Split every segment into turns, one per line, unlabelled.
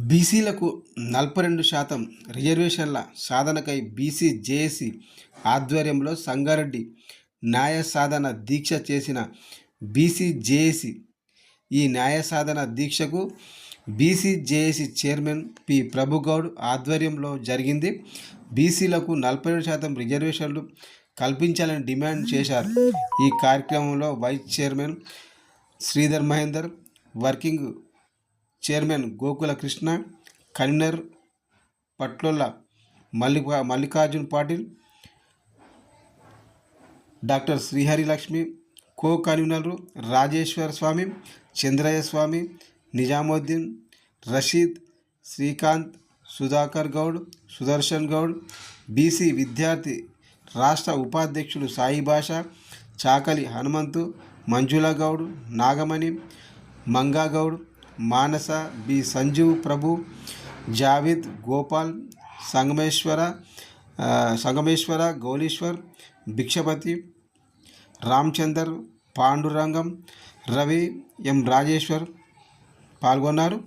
బీసీలకు 42% రిజర్వేషన్ల సాధనకై BC JAC ఆధ్వర్యంలో సంగారెడ్డి న్యాయ సాధన దీక్ష చేసిన బీసీ జేఏసీ. ఈ న్యాయ సాధన దీక్షకు BC JAC chairman P Prabhugoud ఆధ్వర్యంలో జరిగింది. బీసీలకు 42% రిజర్వేషన్లు కల్పించాలని డిమాండ్ చేశారు. ఈ కార్యక్రమంలో vice chairman Sridhar Mahender, working chairman Gokula Krishna, convener Patlolla Mallikarjun Patil, doctor Srihari Lakshmi, co కన్వీనర్లు రాజేశ్వర స్వామి, చంద్రయ్య స్వామి, నిజాముద్దీన్, రషీద్, శ్రీకాంత్, సుధాకర్ గౌడ్, సుదర్శన్ గౌడ్, బీసీ విద్యార్థి రాష్ట్ర ఉపాధ్యక్షులు సాయిభాష, చాకలి హనుమంతు, మంజులా గౌడ్, నాగమణి, మంగాగౌడ్, మానస, బి సంజీవ్ ప్రభు, జావేద్, గోపాల్, సంగమేశ్వర, గౌలీశ్వర్, భిక్షపతి, రామచందర్, పాండురంగం, రవి, ఎం రాజేశ్వర్ పాల్గొన్నారు.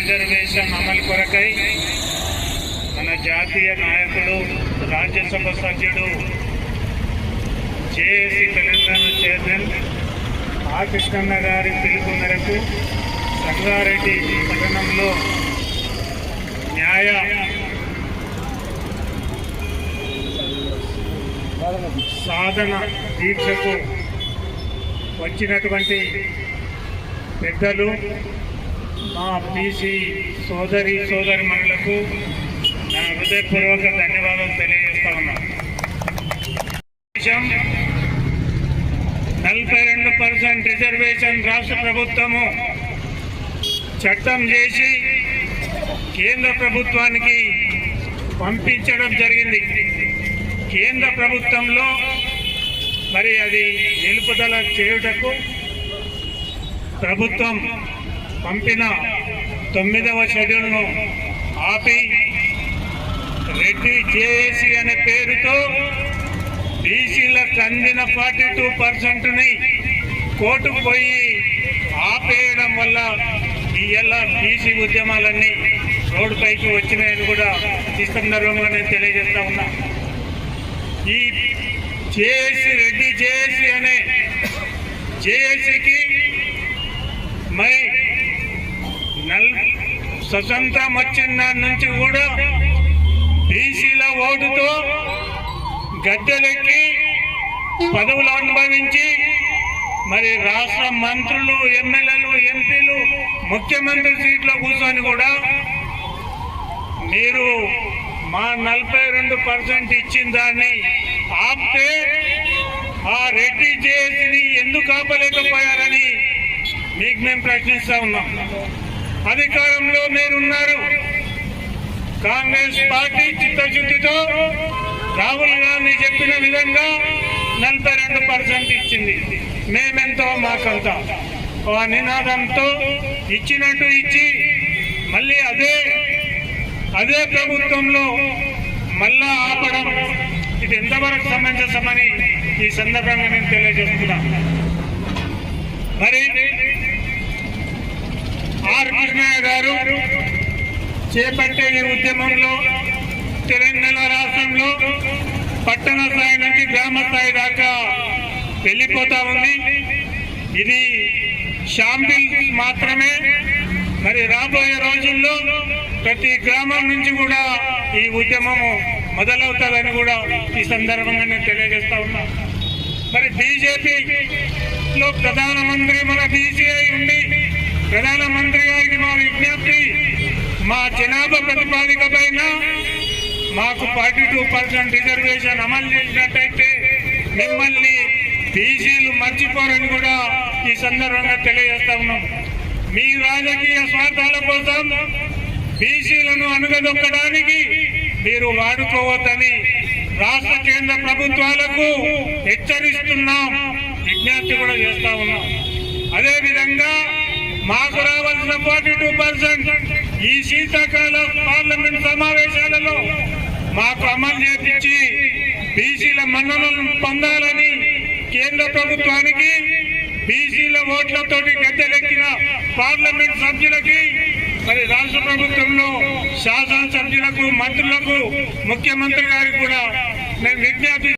రిజర్వేషన్ అమలు కొరకై మన జాతీయ నాయకుడు, రాజ్యసభ సభ్యుడు, జేఏసీ తెలంగాణ చైర్మన్ ఆర్ కృష్ణన్న గారి పిలుపు మేరకు సంగారెడ్డి పట్టణంలో న్యాయ సాధన దీక్షకు వచ్చినటువంటి పెద్దలు, మా బీసీ సోదరిమణులకు నా హృదయపూర్వక ధన్యవాదాలు తెలియజేస్తా ఉన్నాను. 42% రిజర్వేషన్ రాష్ట్ర ప్రభుత్వము చట్టం చేసి కేంద్ర ప్రభుత్వానికి పంపించడం జరిగింది. కేంద్ర ప్రభుత్వంలో మరి అది నిలుపుదల చేయుటకు ప్రభుత్వం పంపిన 9వ షెడ్యూల్ను ఆపి రెడ్డి జేఏసీ అనే పేరుతో బీసీలకు అందిన 42%ని కోర్టుకు పోయి ఆపేయడం వల్ల ఇవాళ బీసీ ఉద్యమాలన్నీ రోడ్డుపైకి వచ్చినాయని కూడా ఈ సందర్భంగా నేను తెలియజేస్తా ఉన్నా. ఈ జేఏసీ, రెడ్డి జేఏసీ అనే జేఏసీకి మరి స్వతంత్రం వచ్చిన దాని నుంచి కూడా బీసీల ఓటుతో గద్దెలెక్కి పదవులు అనుభవించి మరి రాష్ట్ర మంత్రులు, ఎమ్మెల్యేలు, ఎంపీలు, ముఖ్యమంత్రి సీట్లో కూర్చొని కూడా మీరు మా 42% ఇచ్చిన దాన్ని ఆపితే ఆ రెడ్డి జేఏసీని ఎందుకు ఆపలేకపోయారని మీకు మేము ప్రశ్నిస్తా ఉన్నాం. అధికారంలో మీరున్నారు. కాంగ్రెస్ పార్టీ చిత్తశుద్ధితో రాహుల్ గాంధీ చెప్పిన విధంగా 42% ఇచ్చింది. మేమెంతో మాకంతా ఆ నినాదంతో ఇచ్చినట్టు ఇచ్చి మళ్ళీ అదే ప్రభుత్వంలో మళ్ళా ఆపడం ఇది ఎంతవరకు సమంజసమని ఈ సందర్భంగా నేను తెలియజేస్తున్నా. మరి ఆర్ కృష్ణయ్య గారు చేపట్టే ఈ ఉద్యమంలో తెలంగాణ రాష్ట్రంలో పట్టణ స్థాయి నుంచి గ్రామ స్థాయి దాకా వెళ్ళిపోతా ఉంది. ఇది షాంపిల్ మాత్రమే. మరి రాబోయే రోజుల్లో ప్రతి గ్రామం నుంచి కూడా ఈ ఉద్యమము మొదలవుతుందని కూడా ఈ సందర్భంగా నేను తెలియజేస్తా ఉన్నా. మరి బీజేపీలో ప్రధానమంత్రి మన బీసీఐ ఉండి ప్రధానమంత్రి గారికి మా విజ్ఞప్తి, మా జనాభా ప్రతిపాదిక పైన మాకు 42% రిజర్వేషన్ అమలు చేసినట్టయితే మిమ్మల్ని బీసీలు మర్చిపోరని కూడా ఈ సందర్భంగా తెలియజేస్తా ఉన్నాం. మీ రాజకీయ స్వార్థాల కోసం బీసీలను అణగదొక్కడానికి మీరు వాడుకోవద్దని రాష్ట్ర కేంద్ర ప్రభుత్వాలకు హెచ్చరిస్తున్నాం, విజ్ఞప్తి కూడా చేస్తా ఉన్నాం. అదేవిధంగా మాకు రావాల్సిన 42% ఈ శీతాకాల పార్లమెంట్ సమావేశాలలో మాకు అమలు చేపించి బీసీల మన్ననలను పొందాలని కేంద్ర ప్రభుత్వానికి బీసీల ఓట్లతోటి గద్దెలెక్కిన పార్లమెంట్ సభ్యులకి, మరి రాష్ట్ర ప్రభుత్వంలో శాసనసభ్యులకు, మంత్రులకు, ముఖ్యమంత్రి గారికి కూడా మేము విజ్ఞప్తి